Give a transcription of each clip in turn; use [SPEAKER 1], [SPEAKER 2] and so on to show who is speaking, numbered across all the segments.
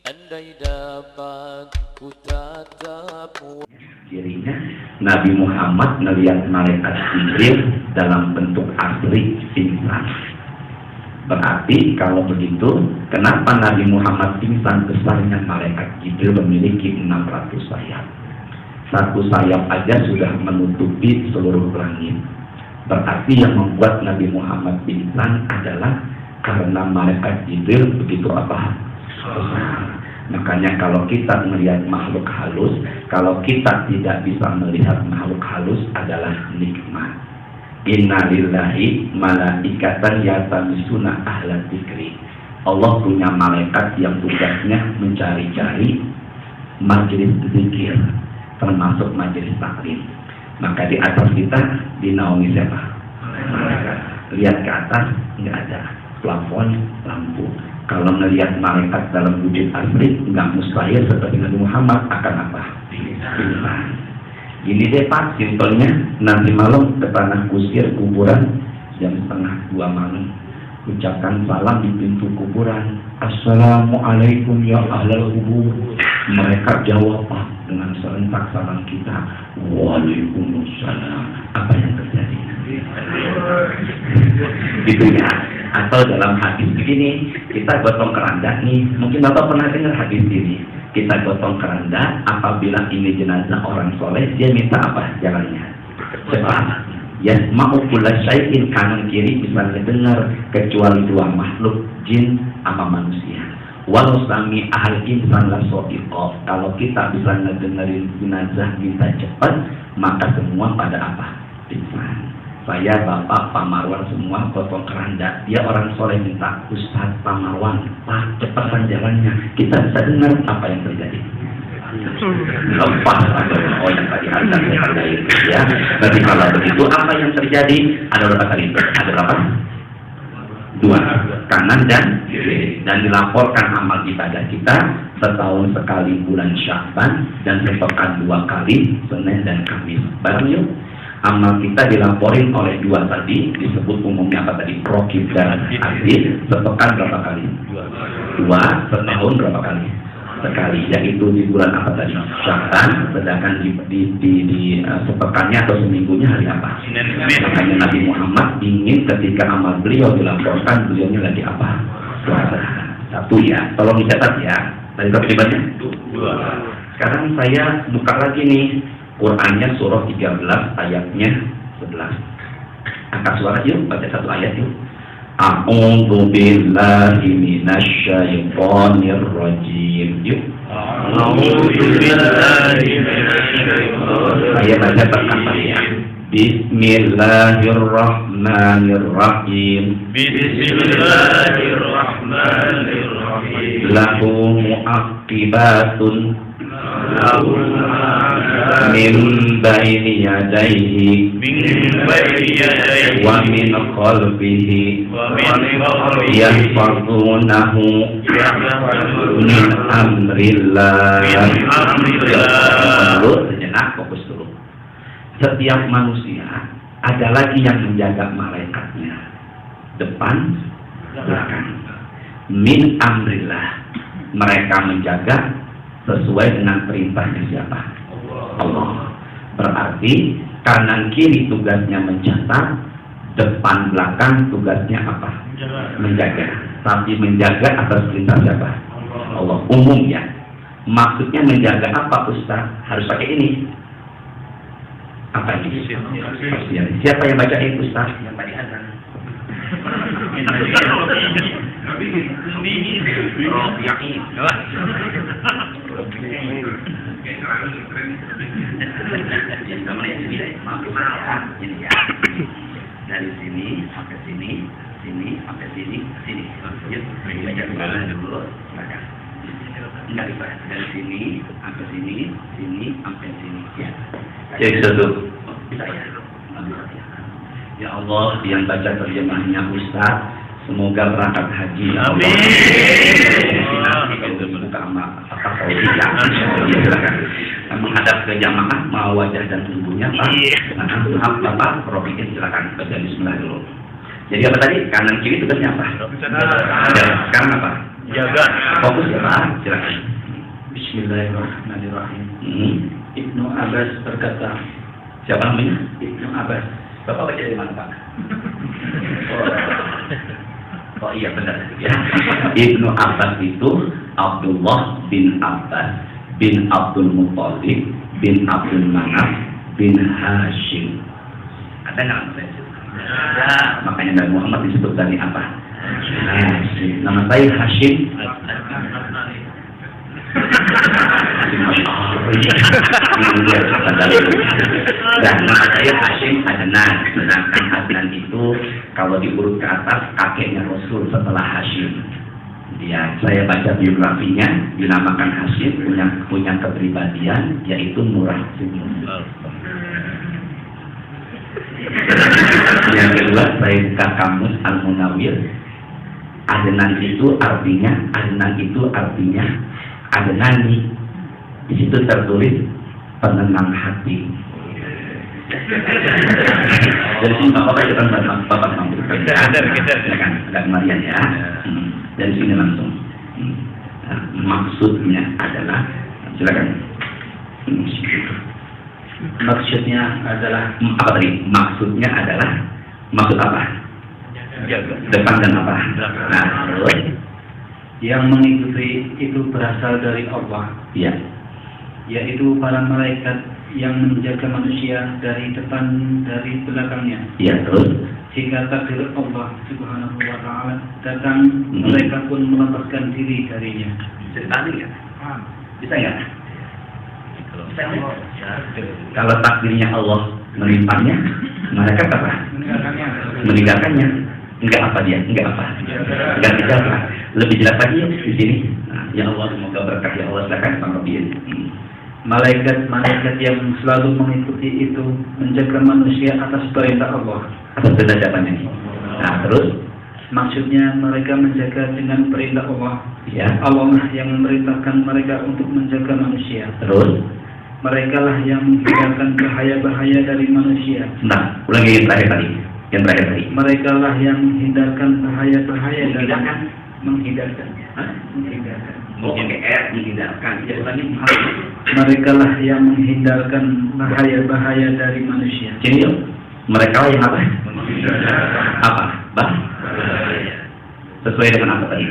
[SPEAKER 1] andai dapat ku tatapmu.
[SPEAKER 2] Dirinya Nabi Muhammad melihat malaikat Jibril dalam bentuk asli pingsan. Berarti kalau begitu, kenapa Nabi Muhammad pingsan? Besarnya malaikat Jibril memiliki 600 sayap. Satu sayap aja sudah menutupi seluruh langit. Berarti yang membuat Nabi Muhammad pingsan adalah karena malaikat Jibril begitu apa? Besar. Makanya kalau kita melihat makhluk halus, kalau kita tidak bisa melihat makhluk halus adalah nikmat. Innalillahi malaikatan yatamisuna ahla dzikri. Allah punya malaikat yang tugasnya mencari-cari majelis zikir, termasuk majelis taklim. Maka di atas kita dinaungi siapa? Malaikat. Lihat ke atas nggak ada plafon, lampu. Kalau melihat malaikat dalam wujud asli, nggak mustahil seperti Nabi Muhammad akan apa? Pingsan. Ini deh Pak, simpelnya nanti malam ke tanah kusir kuburan jam 1:30 malam. Ucapkan salam di pintu kuburan. Assalamualaikum ya ahlal kubur. Mereka jawab dengan serentak salam kita. Waalaikumsalam. Apa yang terjadi? Gitu ya. Atau dalam hadis begini, kita gotong keranda nih. Mungkin Bapak pernah dengar hadis ini. Kita gotong keranda, apabila ini jenazah orang soleh, dia minta apa jalannya? Cepat. Ya, mau pula syai'in, kanan kiri bisa mendengar, kecuali dua makhluk, jin sama manusia. Walau sami ahal insan la sodiqoh. Kalau kita bisa ngedengerin jenazah minta cepat, maka semua pada apa? Pingsan. Saya, Bapak, Pak Marwan semua gotong keranda. Dia orang soleh minta, Ustaz Pak Marwan, Pak cepatan jalannya. Kita bisa dengar apa yang terjadi. Lepas oh yang tadi ada itu ya. Tapi kalau begitu apa yang terjadi? Ada berapa kali? Ada berapa? 2, kanan dan kiri. Dan dilaporkan amal ibadah kita setahun sekali bulan Sya'ban dan sepekan 2 kali Senin dan Kamis. Bareng yuk. Amal kita dilaporin oleh 2 tadi, disebut umumnya apa tadi? Rokib dan Adil. Sepekan berapa kali? 2. Setahun berapa kali? Sekali. Yaitu di bulan apa tadi? Sya'ban. Sedangkan di sepekannya atau seminggunya hari apa? Makanya Nabi Muhammad ingin ketika amal beliau dilaporkan, beliaunya lagi apa? Puasa. 1 ya. Tolong dicatat ya. Tadi kepribannya? 2. Sekarang saya buka lagi nih. Qurannya surah 13 ayatnya 11. Angkat suara yuk, baca 1 ayat yuk. A'udzu billahi minasy syaithanir rajim. Yuk. A'udzu billahi minasy syaithanir rajim. Saya baca perkataan ya. Bismillahirrahmanirrahim. Bismillahirrahmanirrahim. Lahu mu'aqibatun min baini yadayhi wa min khalfihi yahfazunahu min amrillah. Sejenak, fokus dulu. Setiap manusia ada lagi yang menjaga malaikatnya, depan, belakang. Min amrillah, mereka menjaga sesuai dengan perintahnya siapa? Allah. Berarti kanan kiri tugasnya mencatat, depan belakang tugasnya apa? Menjaga. Tapi menjaga atas perintah siapa? Allah. Umum ya. Maksudnya menjaga apa Ustaz? Harus pakai ini. Apa ini? Siapa yang baca itu Ustaz? Yang tadi azan. Dari sini sampai sini, sini sampai sini, sini. Yuk, baca dulu. Enggak bisa. Dari sini sampai sini, sini sampai sini. Ya. Jadi satu. Bisa ya. Ya Allah, yang baca terjemahnya Ustaz, semoga berangkat haji. Amin. Menghadap ke jamaah, mau wajah dan tubuhnya Pak. Maaf Bapak, Robikin silakan baca Bismillah dulu. Jadi apa tadi? Kanan kiri tugasnya apa? Sekarang apa?
[SPEAKER 3] Jaga.
[SPEAKER 2] Fokus ya Pak, silakan.
[SPEAKER 4] Bismillahirrahmanirrahim. Ibnu Abbas berkata.
[SPEAKER 2] Siapa namanya?
[SPEAKER 4] Ibnu Abbas.
[SPEAKER 2] Bapak baca dari mana Pak? Oh iya benar ya. Ibnu Abbas itu Abdullah bin Abbas bin Abdul Muttalib bin Abdul Manaf bin Hashim. Ada nggak nama saya? Ya, makanya Nabi Muhammad disebut dari apa? Hashim. Nama saya Hashim. Dan nama saya Hashim Adnan. Sedangkan Adnan itu kalau diurut ke atas kakeknya Rasul setelah Hashim. Ya, saya baca biografinya, dinamakan Hashim, punya kepribadian yaitu murah senyum. Yang kedua, saya buka kamus Al-Munawir. Adnan itu artinya Adnani. Di situ tertulis penenang hati. Dari sini bapak mampu. Ada kemarian ya. Dari sini langsung. Maksudnya adalah, silakan.
[SPEAKER 4] Maksudnya adalah
[SPEAKER 2] apa tadi? Maksudnya adalah maksud apa? Depan dan apa? Nah, terus
[SPEAKER 4] yang mengikuti itu berasal dari Allah.
[SPEAKER 2] Iya.
[SPEAKER 4] Yaitu para malaikat yang menjaga manusia dari depan, dari belakangnya.
[SPEAKER 2] Iya, terus
[SPEAKER 4] Jika takdir Allah Subhanahu wa Ta'ala datang, mereka pun melepaskan diri darinya.
[SPEAKER 2] Bisa ditanding ya? Bisa nggak? Kalau takdirnya Allah melimpahnya, mereka apa? Meninggalkannya. Enggak apa dia? Enggak apa? Enggak apa? Lebih jelas lagi di sini. Nah, ya Allah, semoga berkah ya Allah, silakan Pak Robiin.
[SPEAKER 4] Malaikat yang selalu mengikuti itu menjaga manusia atas perintah Allah.
[SPEAKER 2] Atas perintah siapanya? Nah, terus?
[SPEAKER 4] Maksudnya mereka menjaga dengan perintah Allah.
[SPEAKER 2] Ya.
[SPEAKER 4] Allah lah yang memerintahkan mereka untuk menjaga manusia.
[SPEAKER 2] Terus?
[SPEAKER 4] Mereka lah yang menghindarkan bahaya-bahaya dari manusia.
[SPEAKER 2] Nah, ulangi yang terakhir tadi. Yang terakhir tadi.
[SPEAKER 4] Mereka lah yang menghindarkan bahaya-bahaya dari
[SPEAKER 2] menghindarkan. Menghindarkan.
[SPEAKER 4] Mereka lah yang menghindarkan bahaya-bahaya dari manusia.
[SPEAKER 2] Sini yuk. Mereka lah yang apa? Apa? Bah? Sesuai dengan apa tadi?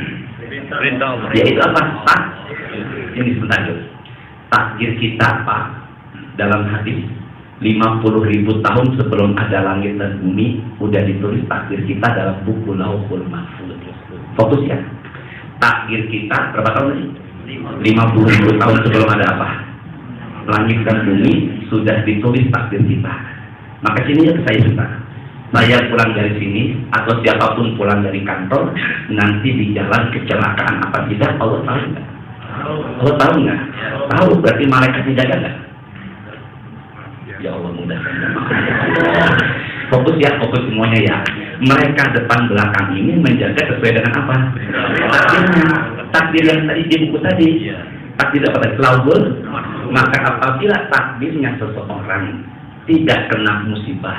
[SPEAKER 3] Perintah Allah.
[SPEAKER 2] Yaitu apa? Tak. Ini sebentar yuk. Takdir kita Pak dalam hadis 50.000 tahun sebelum ada langit dan bumi udah ditulis takdir kita dalam buku Lauhul Mahfuz. Fokus ya. Takdir kita berapa tahun lagi? 50.000 tahun sebelum ada apa? Langit dan bumi sudah ditulis takdir kita. Maka sini ya saya suka. Saya pulang dari sini atau siapapun pulang dari kantor, nanti di jalan kecelakaan apa tidak Allah tahu nggak? Allah tahu nggak? Tahu, berarti malaikat menjaga nggak? Ya Allah mudahkan. Fokus ya, fokus semuanya ya. Mereka depan belakang ini menjaga sesuai dengan apa? Takdirnya. Takdir yang tadi di buku tadi. Takdir apa tadi? Lauhul. Maka apabila takdirnya seseorang tidak kena musibah,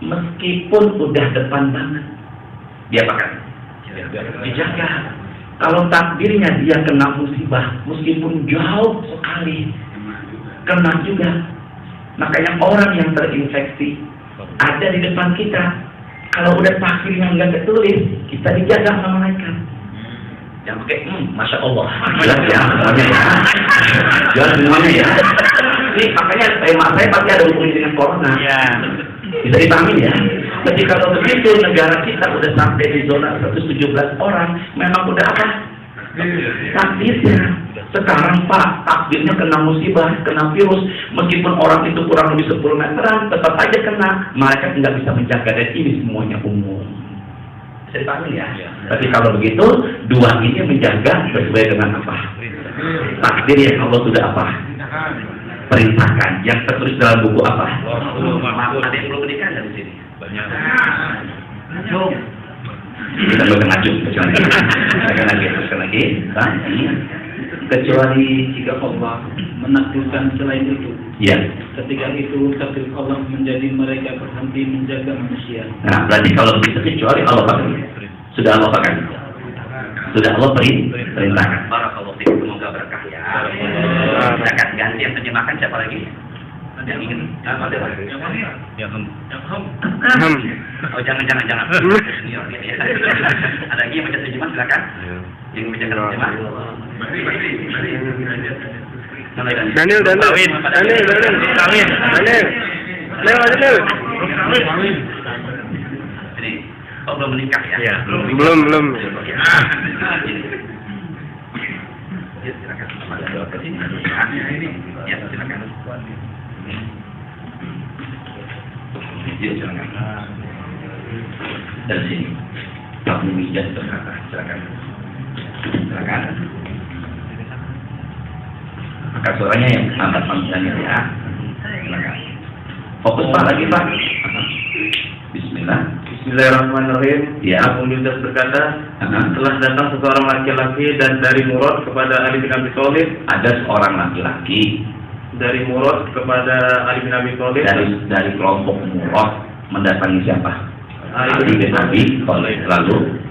[SPEAKER 2] meskipun udah depan banget, dia apakan? Dijaga. Kalau takdirnya dia kena musibah, meskipun jauh sekali, kena juga. Makanya orang yang terinfeksi ada di depan kita. Kalau udah takdirnya nggak ketulis, kita dijaga sama malaikat. Jangan pakai, masya Allah, jelas ya semuanya ya, jelas semuanya ya. Ini makanya saya pasti ada hubungannya dengan corona. Ya. Bisa dipahami ya. Jadi kalau begitu negara kita udah sampai di zona 117 orang, memang udah apa? Takdirnya. Sekarang Pak, takdirnya kena musibah, kena virus, meskipun orang itu kurang lebih 10 meteran, tetap aja kena. Mereka nggak bisa menjaga, dan ini semuanya umum. Bisa dipahami ya? Tapi kalau begitu, dua ini menjaga sesuai dengan apa? Takdir yang Allah sudah apa? Perintahkan, yang tertulis dalam buku apa? Ada yang belum menikah dari sini? Banyak. Kita belum ngajung, sekali lagi.
[SPEAKER 4] Kecuali jika Allah menakdirkan selain itu.
[SPEAKER 2] Ya.
[SPEAKER 4] Ketika itu takdir Allah menjadi mereka berhenti menjaga manusia.
[SPEAKER 2] Nah, berarti kalau begitu kecuali Allah pakai. Sudah Allah pakai. Sudah Allah perintahkan. Barakallahu fiik, semoga berkah ya. Silakan ganti yang terjemahkan siapa lagi? Yang ingin ada lagi? Oh jangan. Senior ya. Ada lagi yang baca terjemah silakan. Yang baca terjemah.
[SPEAKER 3] Daniel.
[SPEAKER 2] Ini, oh belum menikah ya?
[SPEAKER 3] Ya, belum.
[SPEAKER 2] Ya, silakan. Ya, silakan. Ya, silakan. Dari sini. Kamu mijat berkata, silakan. Angkat suaranya yang angkat panggilannya ya. Silakan. Fokus Pak lagi Pak. Bismillah.
[SPEAKER 5] Bismillahirrahmanirrahim.
[SPEAKER 2] Ya.
[SPEAKER 5] Abu Yunus berkata, telah datang seseorang laki-laki dan dari Murad kepada Ali bin Abi Thalib.
[SPEAKER 2] Ada seorang laki-laki
[SPEAKER 5] Dari Murad kepada Ali bin Abi Thalib.
[SPEAKER 2] dari kelompok Murad mendatangi siapa? Ali bin Abi Thalib.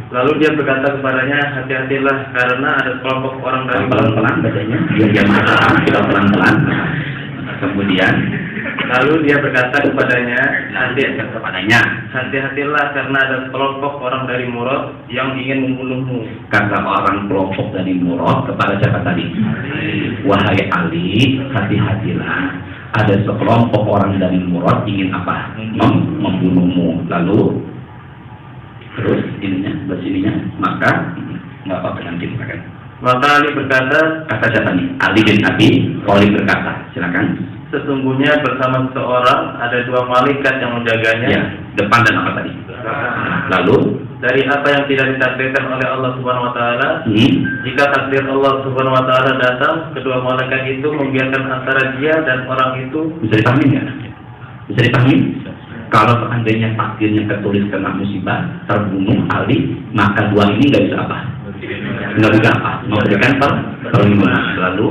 [SPEAKER 5] Lalu dia berkata kepadanya, hati-hatilah karena ada kelompok orang dari
[SPEAKER 2] pelan-pelan bacanya. Dia marah, kita pelan-pelan. Kemudian
[SPEAKER 5] Lalu dia berkata kepadanya,
[SPEAKER 2] hati-hatilah
[SPEAKER 5] karena ada kelompok orang dari Murad yang ingin membunuhmu.
[SPEAKER 2] kata orang kelompok dari Murad kepada siapa tadi? Wahai Ali, hati-hatilah. Ada sekelompok orang dari Murad ingin apa? Membunuhmu. Lalu terus ininya, maka nggak apa-apa nanti silakan.
[SPEAKER 5] Maka Ali berkata,
[SPEAKER 2] Kata siapa nih? Ali bin Abi Thalib berkata, silakan.
[SPEAKER 5] sesungguhnya bersama seseorang ada dua malaikat yang menjaganya.
[SPEAKER 2] Ya, depan dan apa tadi? Lalu
[SPEAKER 5] Dari apa yang tidak ditakdirkan oleh Allah Subhanahu wa taala, jika takdir Allah Subhanahu wa taala datang, kedua malaikat itu membiarkan antara dia dan orang itu.
[SPEAKER 2] bisa dipahami nggak? Bisa dipahami? Kalau seandainya takdirnya tertulis kena musibah, terbunuh Ali, maka dua ini nggak bisa apa? Nggak bisa apa? Memberikan perlindungan. Lalu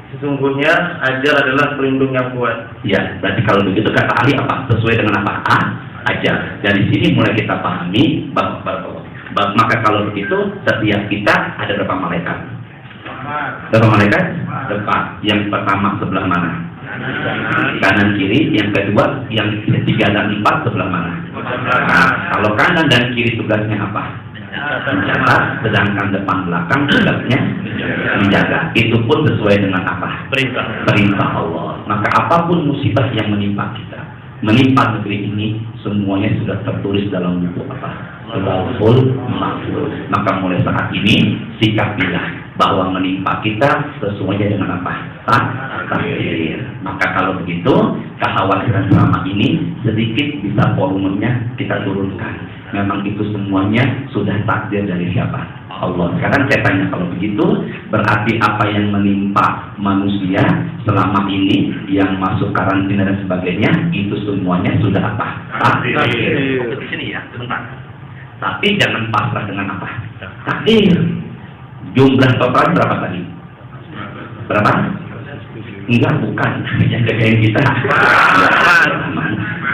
[SPEAKER 5] Sesungguhnya ajal adalah pelindung yang kuat.
[SPEAKER 2] ya, berarti kalau begitu kata Ali apa? Sesuai dengan apa? Aja. Dari sini mulai kita pahami bahwa maka kalau begitu setiap kita ada berapa malaikat? Berapa malaikat? Depan. Yang pertama sebelah mana? Kanan kiri. Yang kedua, yang ketiga dan empat sebelah mana? Nah, kalau kanan dan kiri tugasnya apa? Mencatat, sedangkan depan belakang tugasnya menjaga. Itu pun sesuai dengan apa? Perintah Allah. Maka apapun musibah yang menimpa kita, menimpa negeri ini, semuanya sudah tertulis dalam buku apa? Lauhul Mahfuz. Maka mulai saat ini sikapilah bahwa menimpa kita sesuainya dengan apa? Takdir. Maka kalau begitu, kekhawatiran selama ini sedikit bisa volumenya kita turunkan. Memang itu semuanya sudah takdir dari siapa? Allah. Sekarang saya tanya, kalau begitu berarti apa yang menimpa manusia selama ini, yang masuk karantina dan sebagainya, itu semuanya sudah apa? Takdir. Di sini ya, sebentar. Tapi jangan pasrah dengan apa? Takdir. Jumlah total berapa tadi? Berapa? Enggak, bukan. Yang jagain kita.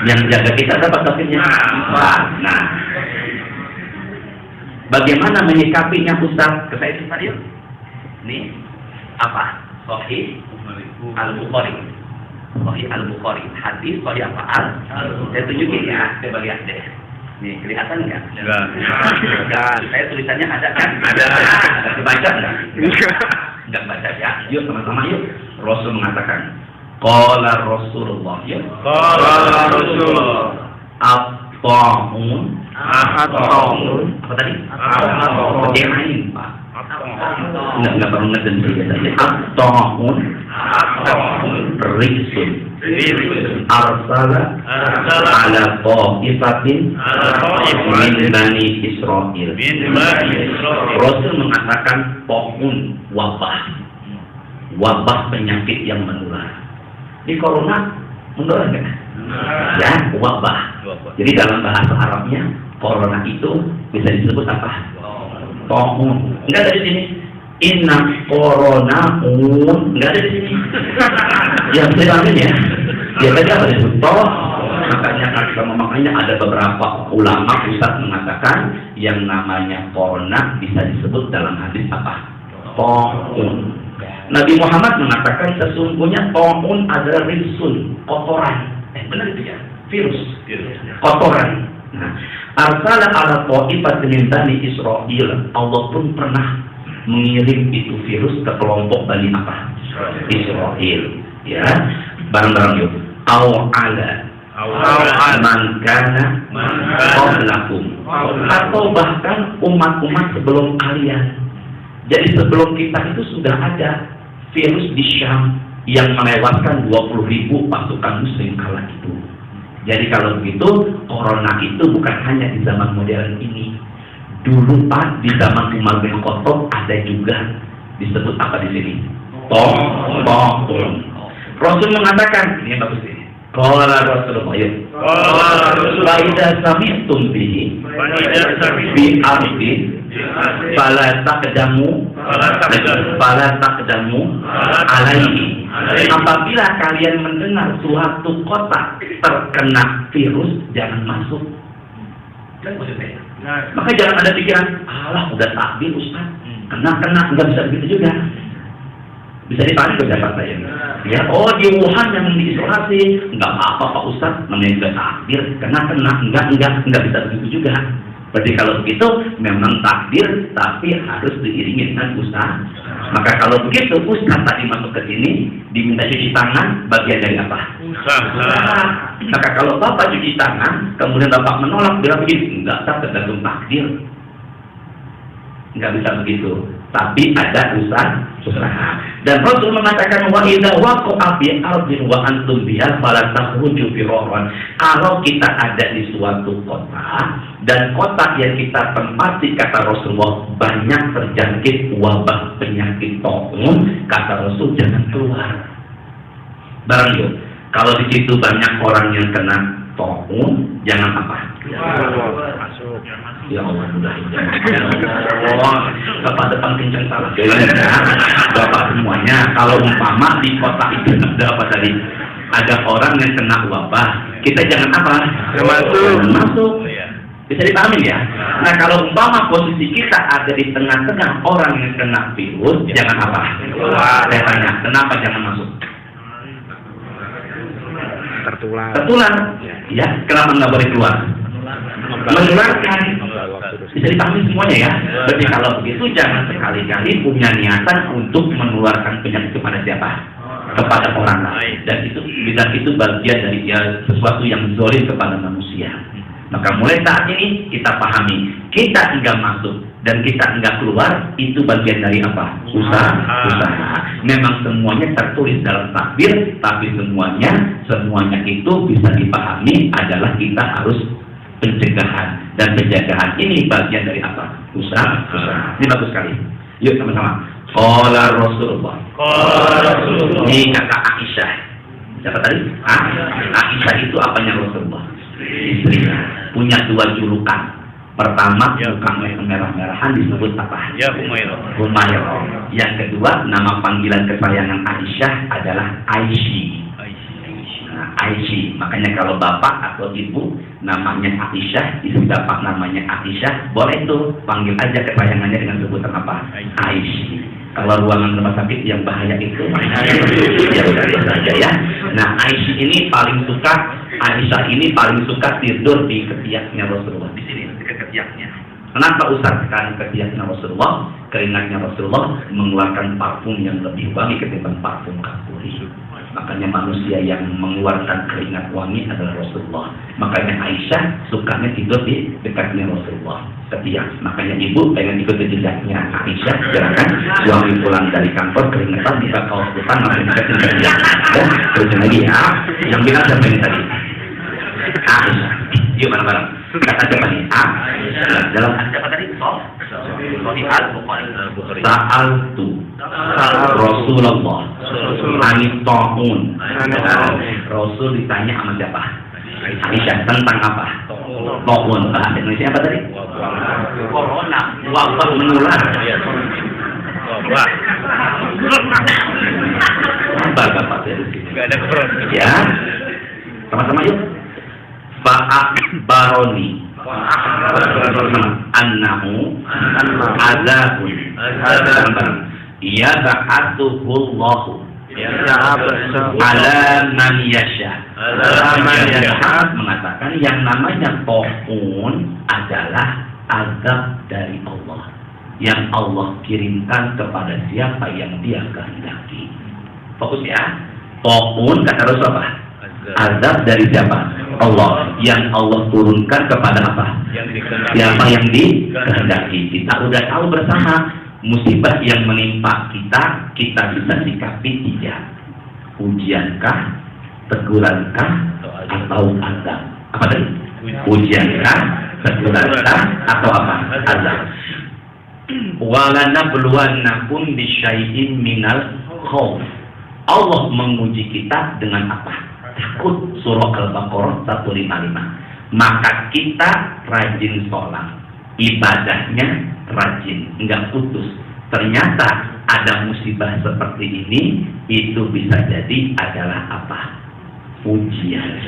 [SPEAKER 2] Yang jaga kita dapat takdirnya. Nah, bagaimana menyikapinya Ustaz? Ke saya tadi. Ini apa? Sahih Al-Bukhari. Sahih Al-Bukhari. Hadis sahih apa? Saya tunjukin ya. Coba lihat deh. Nih, kelihatan nggak? Enggak. Saya tulisannya ada kan? Ada. Dibaca nggak? Nggak baca ya. Yuk sama-sama yuk. Rasul mengatakan, qala Rasulullah. Yuk.
[SPEAKER 3] Qala Rasulullah.
[SPEAKER 2] At-ta'un. Apa tadi? Bagaimana Pak? Enggak perlu ngeden saja. At-ta'un. Rizun. Arsala ala ta'ifatin min Bani Israel. Rasul mengatakan ta'un, wabah penyakit yang menular. Di corona menular nggak? Ya, wabah. Jadi dalam bahasa Arabnya corona itu bisa disebut apa? Ta'un. Enggak ada di sini. Inna coronaun. Enggak ada di sini. Yang saya ambil ya. Dia baca apa disebut? Makanya ada beberapa ulama ustaz mengatakan yang namanya corona bisa disebut dalam hadis apa? Ta'un. Nabi Muhammad mengatakan sesungguhnya ta'un adalah rizun, kotoran. Benar itu ya? Virus. Kotoran. Nah, arsala ala ta'ifatin min Bani Israil. Allah pun pernah mengirim itu virus ke kelompok Bani apa? Israil. Ya, barang-barang yuk. Aw ala man kana qablakum, atau bahkan umat-umat sebelum kalian. Jadi sebelum kita itu sudah ada virus di Syam yang melewatkan 20.000 pasukan muslim kala itu. Jadi kalau begitu, corona itu bukan hanya di zaman modern ini. Dulu Pak, di zaman Umar bin Khattab ada juga disebut apa di sini? Ta'un. Rasul mengatakan, ini bagus ini. Qala Rasulullah, ayo. Wa idza sami'tum bihi bi ardi fala taqdamu alaihi. Apabila kalian mendengar suatu kota terkena virus, jangan masuk. Kan maksudnya. Maka jangan ada pikiran, alah udah takdir Ustaz, kena nggak bisa begitu juga. Bisa dipahami pendapat saya. Ya, oh di Wuhan yang diisolasi, nggak apa-apa Pak Ustaz, namanya juga takdir, kena nggak bisa begitu juga. Berarti kalau begitu memang takdir, tapi harus diiringi dengan usaha. Maka kalau begitu Ustaz tadi masuk ke sini diminta cuci tangan, bagian dari apa? Usaha. Maka kalau Bapak cuci tangan, kemudian Bapak menolak, bilang begini, enggak, tergantung takdir. Enggak bisa begitu. Tapi ada usaha. Dan Rasul mengatakan wa idza waqa'a bi ardin wa antum biha fala takhruju firarran. Kalau kita ada di suatu kota dan kota yang kita tempati, kata Rasulullah, banyak terjangkit wabah penyakit ta'un, kata Rasul jangan keluar. Barang yuk, kalau di situ banyak orang yang kena ta'un, jangan apa? Masuk. Ya Allah, Bapak depan kencang salah. Bapak semuanya, kalau umpama di kota itu ada apa tadi? Ada orang yang kena wabah, kita jangan apa? Masuk. Bisa dipahami ya? Nah kalau umpama posisi kita ada di tengah-tengah orang yang kena virus, jangan apa? Saya tanya, kenapa jangan masuk? Tertular. Ya, kenapa nggak boleh keluar? Menularkan. Bisa dipahami semuanya ya. Berarti kalau begitu jangan sekali-kali punya niatan untuk menularkan penyakit kepada siapa? Kepada orang lain. Dan itu bagian dari sesuatu yang zalim kepada manusia. Maka mulai saat ini kita pahami, kita enggak masuk dan kita enggak keluar, itu bagian dari apa? Usaha. Memang semuanya tertulis dalam takdir, tapi semuanya itu bisa dipahami adalah kita harus pencegahan, dan pencegahan ini bagian dari apa? Usaha. Ini bagus sekali. Yuk sama-sama. Qala Rasulullah. Ini kata Aisyah. Siapa tadi? Aisyah itu apanya Rasulullah? Istrinya. Punya dua julukan. Pertama, bukan merah-merahan disebut apa? Ya, Humairah. Yang kedua, nama panggilan kesayangan Aisyah adalah Aisyah. Aisyah. Makanya kalau bapak atau ibu namanya Aisyah, istri bapak namanya Aisyah, boleh tuh panggil aja kesayangannya dengan sebutan apa? Aisyah. Kalau ruangan rumah sakit yang bahaya itu, ya udah saja ya. Nah, Aisyah ini paling suka tidur di ketiaknya Rasulullah. Di sini dekat ketiaknya. Kenapa Ustaz? Karena ketiaknya Rasulullah, keringatnya Rasulullah mengeluarkan parfum yang lebih wangi ketimbang parfum kafuri. Makanya manusia yang mengeluarkan keringat wangi adalah Rasulullah. Makanya Aisyah sukanya tidur di dekatnya Rasulullah, ketiak. Makanya ibu pengen ikut jejaknya Aisyah, jangan suami pulang dari kantor keringetan di kaos depan masih deketin ketiak. Dan terus lagi ya, yang bilang siapa ini tadi? Aisyah. Yuk bareng-bareng. Kata siapa nih? Dalam siapa tadi? Sa'altu Rasulullah anit ta'un. Rasul ditanya sama siapa? Aisyah tentang apa? Ta'un. Bahasa Indonesia apa tadi? Corona. Wabah menular. Wabah. Apa Bapak dari sini? Enggak ada corona. Ya. Sama-sama yuk. akhbaroni annahu azabun yab'atsuhullahu ala man yasha. Mengatakan yang namanya taun adalah azab dari Allah yang Allah kirimkan kepada siapa yang Dia kehendaki. Fokus ya. Taun kata Rasulullah, azab dari siapa? Allah, yang Allah turunkan kepada apa? Siapa yang dikehendaki. Kita udah tahu bersama musibah yang menimpa kita bisa sikapi tiga. Ujiankah, tegurankah, atau azab? Apa tadi? Ujiankah, tegurankah, atau apa? Azab. Walanabluwannakum bisyai'in minal khauf. Allah menguji kita dengan apa? Takut. Surah Al-Baqarah 155. Maka kita rajin sholat, ibadahnya rajin, enggak putus. Ternyata ada musibah seperti ini, itu bisa jadi adalah apa? Ujian.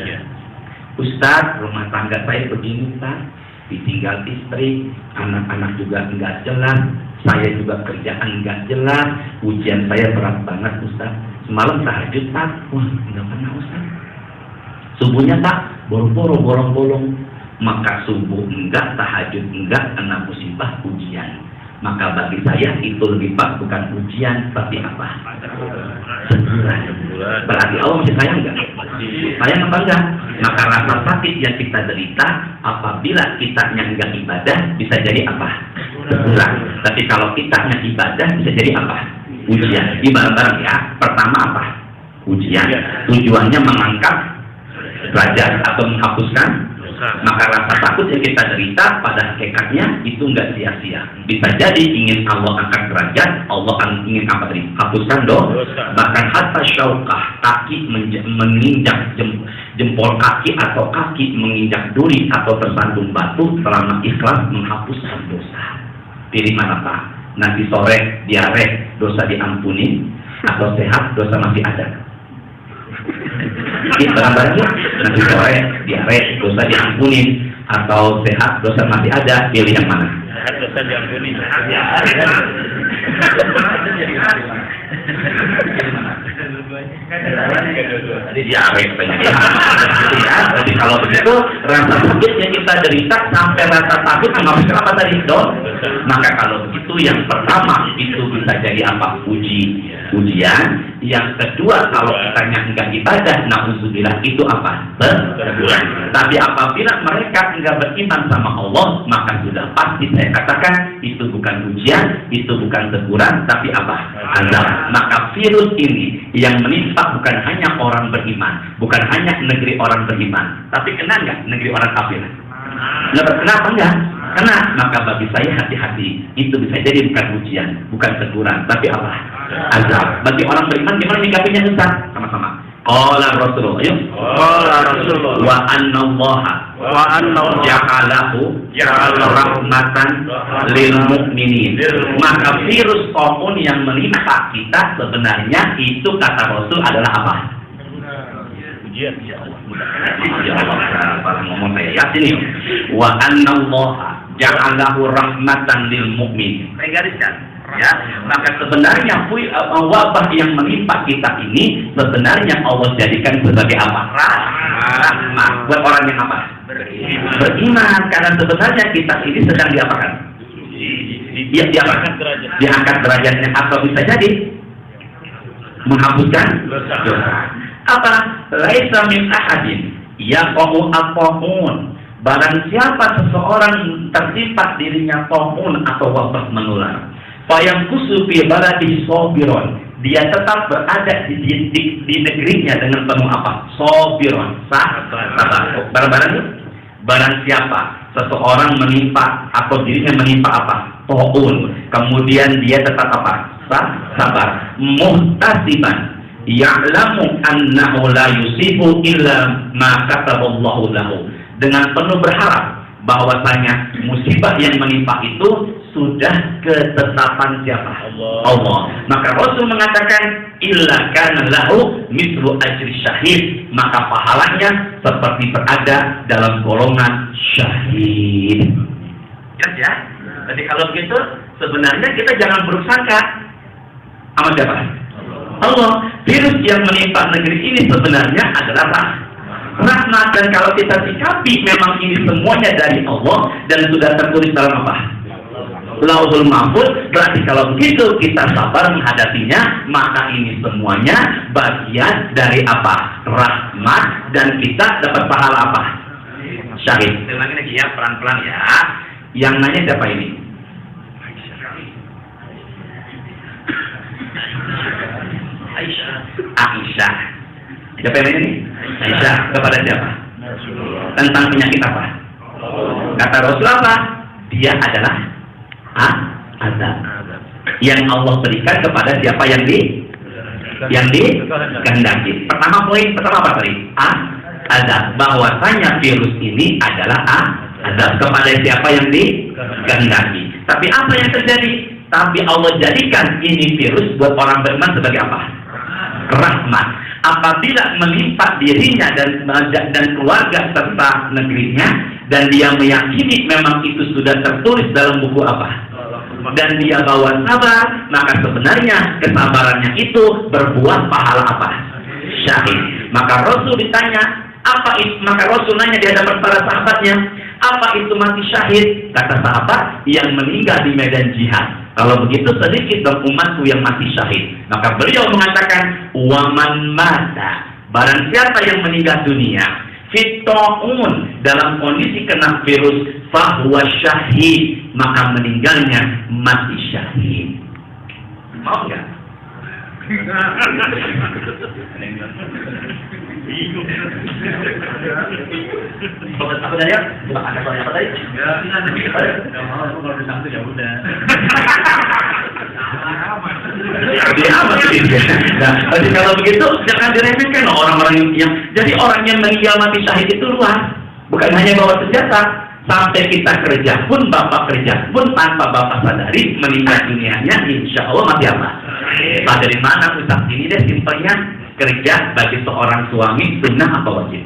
[SPEAKER 2] Ustaz, rumah tangga saya begini, Ustaz, ditinggal istri, anak-anak juga enggak jelas, saya juga kerjaan enggak jelas, ujian saya berat banget, Ustaz. Semalam tahajud, Pak, wah enggak pernah, Ustaz. Subuhnya, Pak, boro-boro, bolong-bolong. Maka subuh enggak, tahajud enggak, kena musibah, ujian. Maka bagi saya itu lebih Pak bukan ujian, tapi apa? Teguran. Berarti Allah masih sayang enggak? Sayang apa enggak? Maka rasa sakit yang kita derita apabila kitanya enggak ibadah bisa jadi apa? Teguran. Tapi kalau kitanya ibadah bisa jadi apa? Ujian. Ibarat ya. Pertama apa? Ujian. Tujuannya mengangkat derajat atau menghapuskan. Maka rasa takut yang kita derita pada hakikatnya itu enggak sia-sia. Bisa jadi ingin Allah angkat derajat, Allah ingin apa tadi? Hapuskan dosa. Bahkan hatta syaukah, kaki menginjak jempol kaki atau kaki menginjak duri atau tersandung batu selama ikhlas menghapuskan dosa. Pilih mana Pak? Nanti sore diare dosa diampuni atau sehat dosa masih ada. Kita barangnya nanti sore diare dosa diampuni atau sehat dosa masih ada, pilih yang mana? Sehat dosa diampuni. Jadi diare penyakit. Jadi kalau begitu rasa sakit yang kita derita sampai rasa takut menghapuskan apa tadi dong? Maka kalau begitu yang pertama itu bisa jadi apa? Ujian. Yang kedua kalau kitanya enggak ibadah, na'udzubillah, itu apa? Teguran. Tapi apabila mereka enggak beriman sama Allah, maka sudah pasti saya katakan itu bukan ujian, itu bukan teguran, tapi apa? Azab. Maka virus ini yang menimpa bukan hanya orang beriman, bukan hanya negeri orang beriman, tapi kena enggak negeri orang kafir? Kenapa enggak? Kena. Maka bagi saya hati-hati, itu bisa jadi bukan ujian, bukan teguran, tapi apa? Azab. Bagi orang beriman gimana nyikapinya Ustaz? Sama-sama. Qala Rasulullah. Ayo. Qala Rasulullah. Wa anna ja'alahu rahmatan lil mu'minin. Maka virus taun yang menimpa kita sebenarnya itu kata Rasul adalah apa? Ujian. Ya Allah. Ngomong saya yakin nih. Wa anna ja'alahu rahmatan lil mu'minin. Saya gariskan. Ya, maka sebenarnya wabah yang menimpa kita ini sebenarnya Allah jadikan sebagai apa? Rahmat buat orang yang apa? Beriman. Karena sebenarnya kita ini sedang diapakan? Diangkat derajatnya atau bisa jadi menghapuskan dosa. Apa? Laisa min ahadin yaqamu al-qahun. Barang siapa seseorang tertimpa dirinya qahun atau wabah menular, fayang kusufi baladi sobiron, dia tetap berada di negerinya dengan penuh apa? Sobiron, sabar. Barang siapa seseorang menimpa atau dirinya menimpa apa? Taun, kemudian dia tetap apa? Sabar. Muhtasiban, ya'lamu annahu la yusibu illa ma kataballahu lahu. Dengan penuh berharap bahwasanya musibah yang menimpa itu sudah ketetapan siapa? Allah. Maka Rasul mengatakan illa kana lahu mislu ajri syahid, maka pahalanya seperti berada dalam golongan syahid. Ya. Jadi kalau begitu sebenarnya kita jangan bersangka sama siapa? Allah. Virus yang menimpa negeri ini sebenarnya adalah rahmat, dan kalau kita sikapi memang ini semuanya dari Allah dan sudah tertulis dalam apa? Lauhul Mahfuz. Berarti kalau begitu kita sabar menghadapinya, maka ini semuanya bagian dari apa? Rahmat, dan kita dapat pahala apa? Syahid. Ulangi lagi ya, pelan-pelan ya. Yang nanya siapa ini? Aisyah. Siapa yang ini? Aisyah. Kepada siapa? Tentang penyakit apa? Kata Rasul apa? Dia adalah azab yang Allah berikan kepada siapa yang dikehendaki. Pertama apa tadi? Azab. Bahwasanya virus ini adalah azab kepada siapa yang dikehendaki. Tapi apa yang terjadi? Tapi Allah jadikan ini virus buat orang beriman sebagai apa? Rahmat. Apabila menimpa dirinya dan keluarga serta negerinya, dan dia meyakini memang itu sudah tertulis dalam buku apa, dan dia bawa sabar, maka sebenarnya kesabarannya itu berbuah pahala apa? Syahid. Maka Rasul ditanya, apa itu? Maka Rasul nanya di hadapan para sahabatnya, apa itu mati syahid? Kata sahabat, yang meninggal di medan jihad. Kalau begitu sedikit dong umatku yang mati syahid. Maka beliau mengatakan, waman mata, barang siapa yang meninggal dunia fit'un, dalam kondisi kena virus, fahuwa syahid, maka meninggalnya mati syahid. Mau nggak? Aku tanya, ada soal apa tadi? Ya, mau kalau disangkut ya udah. Dia amat sih. Nah, jadi kalau begitu jangan diremehkan orang-orang yang jadi orang yang meninggal mati syahid itu luas. Bukan hanya bawa senjata, sampai kita kerja pun, bapak kerja pun tanpa bapak sadari meninggal dunianya, insya Allah mati apa? Pak dari mana Ustaz? Ini deh simpelnya, kerja bagi seorang suami sunnah apa wajib?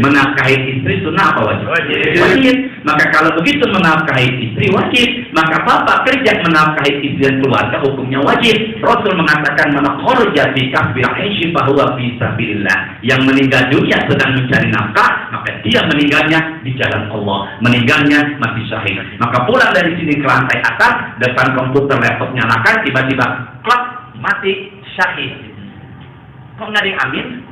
[SPEAKER 2] Menafkahi istri sunnah apa wajib? Wajib. Maka kalau begitu menafkahi istri wajib, maka bapak kerja menafkahi istri dan keluarga hukumnya wajib. Rasul mengatakan, man kharaja fi kasbil 'aishi fa huwa fi sabilillah. Yang meninggal dunia sedang mencari nafkah, maka dia meninggalnya di jalan Allah, meninggalnya mati syahid. Maka pulang dari sini ke lantai atas, depan komputer laptop nyalakan, tiba-tiba klak, mati syahid. Kok nggak ada yang amin?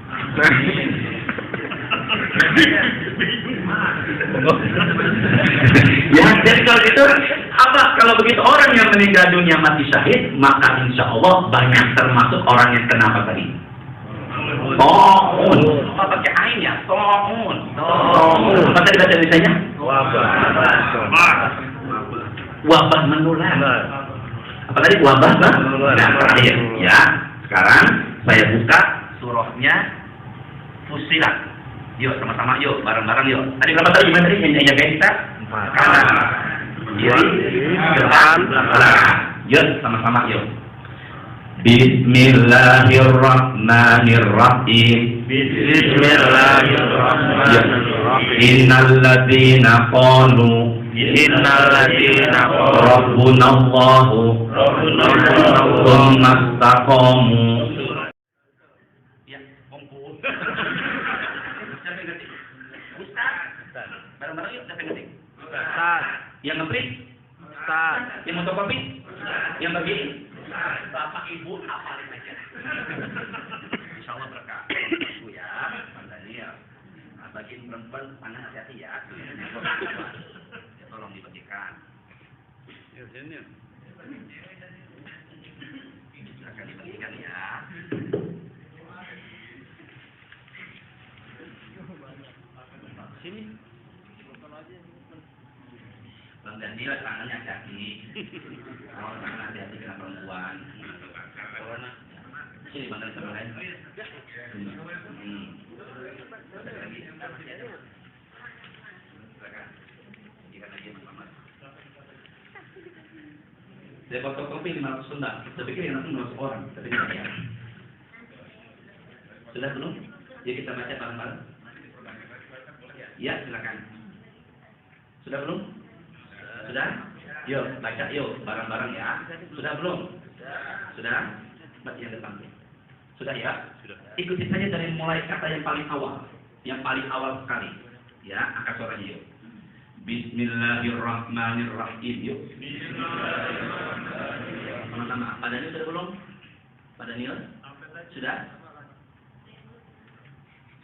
[SPEAKER 2] Ya, jadi kalau gitu apa? Kalau begitu orang yang meninggal dunia mati syahid, maka insya Allah banyak termasuk orang yang kena apa tadi? To'un. Apa pakai ain ya? To'un. Apa tadi bahasa Indonesianya? Wabah menular. Apa tadi? Wabah menular. Nah, terakhir ya. Sekarang saya buka surahnya Fussilat. Yuk, sama-sama yuk, bareng-bareng yuk. Tadi berapa tadi? Gimana tadi? Yang jaga kita? Kanan, kiri, depan, belakang. Yuk, sama-sama yuk. Bismillahirrahmanirrahim. Bismillahirrahmanirrahim. Innalladzina qalu Rabbunallahu tsumma istaqamu. Bareng-bareng yuk, siapa yang ngetik? Ustaz. Yang ngeprint? Ustaz. Yang fotokopi? Yang bagi? Bapak Ibu hafalin aja. Insya Allah berkah. Ibu ya, Bang Daniel. Bagiin perempuan tangan hati-hati ya. Tolong dibagikan. Ya, sini. Akan dibagikan ya. Sini. Bang Daniel tangannya hati-hati. Kalau tangan hati-hati kena perempuan. Sini Bang Daniel sama lain. kasihkan aja Muhammad. Saya fotokopi 500 lembar. Saya pikir yang langsung 200 orang, tapi tidak ya. Sudah belum? Yuk kita baca bareng-bareng. Ya, silakan. Sudah belum? Sudah? Yuk, baca yuk, bareng-bareng ya. Sudah belum? Sudah? Baca yang depan. Sudah ya? Sudah. Ikuti saja dari mulai kata yang paling awal. Yang paling awal sekali. Ya, angkat suaranya yuk. Bismillahirrahmanirrahim. Yuk. Bismillahirrahmanirrahim. Sama-sama. Pak Daniel sudah belum? Pak Daniel? Sudah?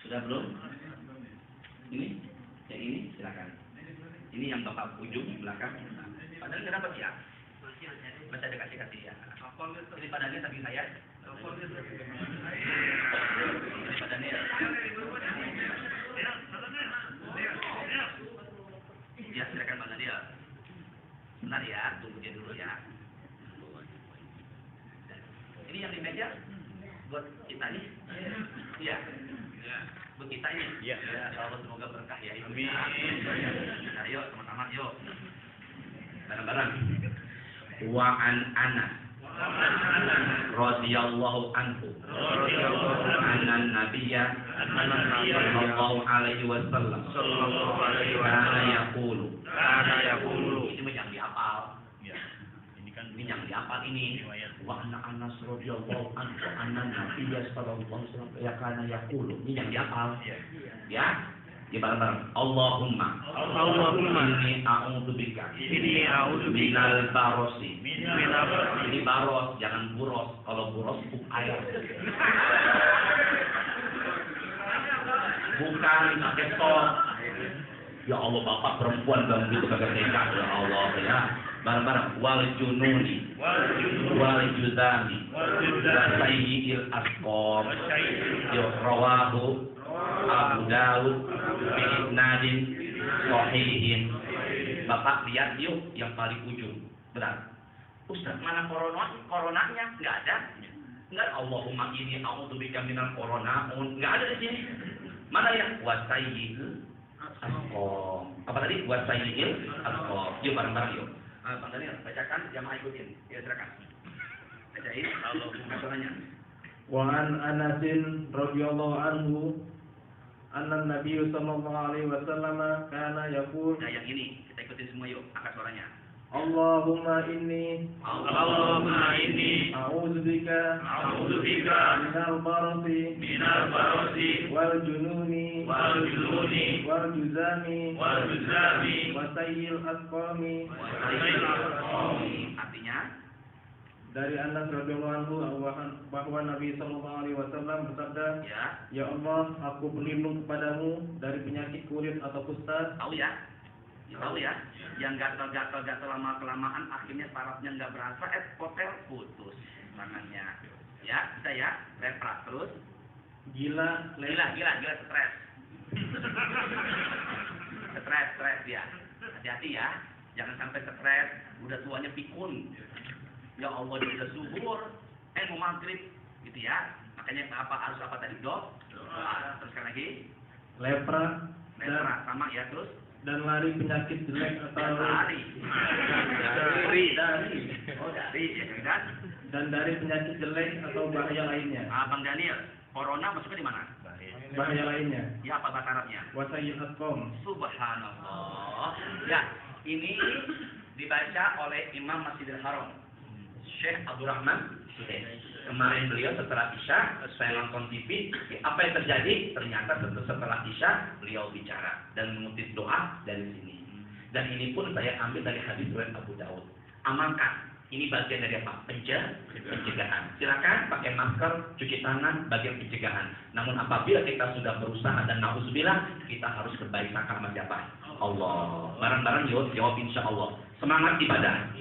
[SPEAKER 2] Sudah belum? Ini? Yang ini? Silakan. Ini yang bapak ujung belakang. Pak Daniel kenapa sih ya? Masih ada kasih-kasih ya. Ini Pak Daniel samping saya. Ini Pak Daniel. Ya, silakan Pak Daniel. Bentar ya, tunggu dia dulu ya. Ini yang di meja buat kita nih. Iya. Buat kita ini. Iya. Allah semoga berkah ya. Amin. Nah, yuk sama-sama yuk. Bareng-bareng. Wa an Anas radhiyallahu anhu anna nabiyya sallallahu alaihi wasallam kana yaqulu ini yang dihafal ya. Ini yang dihafal ini wa anna Anas radhiyallahu anhu anna nabiyya sallallahu alaihi wasallam kana yaqulu ini yang dihafal ya. Ya bareng-bareng. Allahumma inni a'udzubika minal barosi. Ini baros, jangan buros. Kalau buros air. Bukan pakai sok. Ya Allah, bapak perempuan bang gitu kagak nekat ya Allah ya. Bareng-bareng. Wal jununi wal juzami wa sayyi'il asqam. Rawahu Abu Daud bi'isnadin sahihin. Bapak lihat yuk yang paling ujung. Benar. Ustaz, mana coronanya? Enggak ada. Enggak. Allahumma inni a'udzubika minal corona. Enggak ada di sini. Mana yang wasayil asqam? Apa tadi? Wasayil asqam. Yuk bareng-bareng yuk. Bang Daniel, bacakan, jamaah ikutin. Ya silakan. Bacain. Allahumma coronanya.
[SPEAKER 6] Wa an Anasin radhiyallahu anhu anna Nabi sallallahu alaihi wasallam kana yaqul.
[SPEAKER 2] Nah, yang ini kita ikutin semua yuk, angkat suaranya.
[SPEAKER 6] Allahumma inni a'udzubika minal barasi wal jununi wal juzami wa sayyil asqami.
[SPEAKER 2] Artinya
[SPEAKER 6] dari Anas radhiyallahu anhu bahwa Nabi sallallahu alaihi wasallam bersabda, ya Allah, aku berlindung kepadamu dari penyakit kulit atau kusta.
[SPEAKER 2] Tahu ya, yang gatal lama-kelamaan akhirnya sarafnya nggak berasa, kotel putus tangannya. Ya, bisa ya, lepra terus. Gila, stres. Stres ya. Hati-hati ya, jangan sampai stres, udah tuanya pikun. Ya Allah, dia sudah subur, mau maghrib, gitu ya. Makanya harus apa tadi dok? Terus sekali lagi.
[SPEAKER 6] Lepra
[SPEAKER 2] sama ya terus.
[SPEAKER 6] Dan lari penyakit jelek atau
[SPEAKER 2] dari. Oh dari, ya kan?
[SPEAKER 6] Dan dari penyakit jelek atau bahaya lainnya.
[SPEAKER 2] Bang Daniel, corona masuknya di mana?
[SPEAKER 6] Bahaya lainnya.
[SPEAKER 2] Ya apa bahasa Arabnya?
[SPEAKER 6] Wasayil asqam.
[SPEAKER 2] Subhanallah. Ya, ini dibaca oleh Imam Masjidil Haram, Syekh Abdurrahman Suhaimi. Kemarin beliau setelah Isya, saya nonton TV, apa yang terjadi? Ternyata setelah Isya, beliau bicara dan mengutip doa dari sini. Dan ini pun saya ambil dari hadis riwayat Abu Daud. Amalkan. Ini bagian dari apa? Pencegahan. Silakan pakai masker, cuci tangan, bagian pencegahan. Namun apabila kita sudah berusaha dan nauzubillah, kita harus berbaik sangka sama siapa? Allah. Bareng-bareng jawab insya Allah. Semangat ibadah.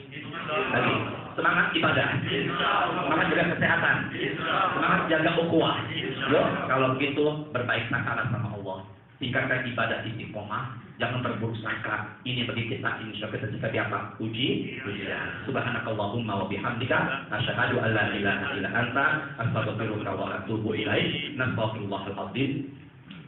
[SPEAKER 2] Lagi. Semangat ibadah. Semangat jaga kesehatan. Semangat jaga ukhuwah. Yo, kalau begitu berbaik sangka sama Allah. Tingkatkan ibadah istiqomah, jangan berburuk sangka. Ini bagi kita insya Allah kita apa? Ujian. Subhanakallahumma wa bihamdika asyhadu an la ilaha illa anta astaghfiruka wa atubu ilaik. Nastaghfirullahal azim.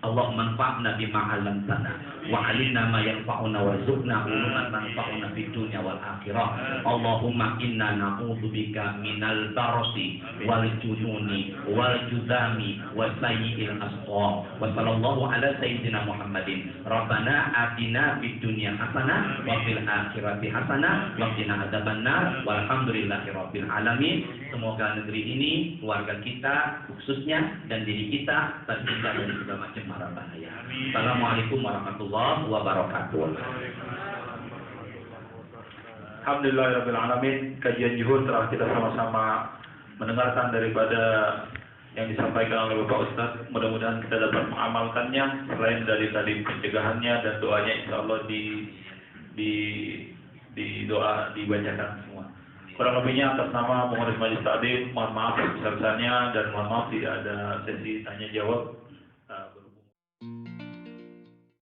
[SPEAKER 2] Allahumma anfa'na bima 'allamtana wa 'allimna ma yanfa'una warzuqna uluman tanfa'una fid dunya wal akhirah. Allahumma inna na'udzubika minal barasi wal jununi wal judami wa sayyi'il asqam. Wa sallallahu ala sayyidina Muhammadin. Rabbana atina fid dunya hasanah wa fil akhirati hasanah wa qina adzabannar. Walhamdulillahi rabbil alamin. Semoga negeri ini, keluarga kita khususnya dan diri kita terhindar dari segala macam mara bahaya. Assalamualaikum warahmatullahi wabarakatuh.
[SPEAKER 7] Alhamdulillahirabbil alamin. Kajian Juhud telah kita sama-sama mendengarkan daripada yang disampaikan oleh Bapak Ustadz. Mudah-mudahan kita dapat mengamalkannya. Selain dari tadi pencegahannya dan doanya, insya Allah di doa dibacakan semua. Kurang lebihnya atas nama pengurus Majelis Taklim, mohon maaf sebesar-besarnya dan mohon maaf tidak ada sesi tanya jawab.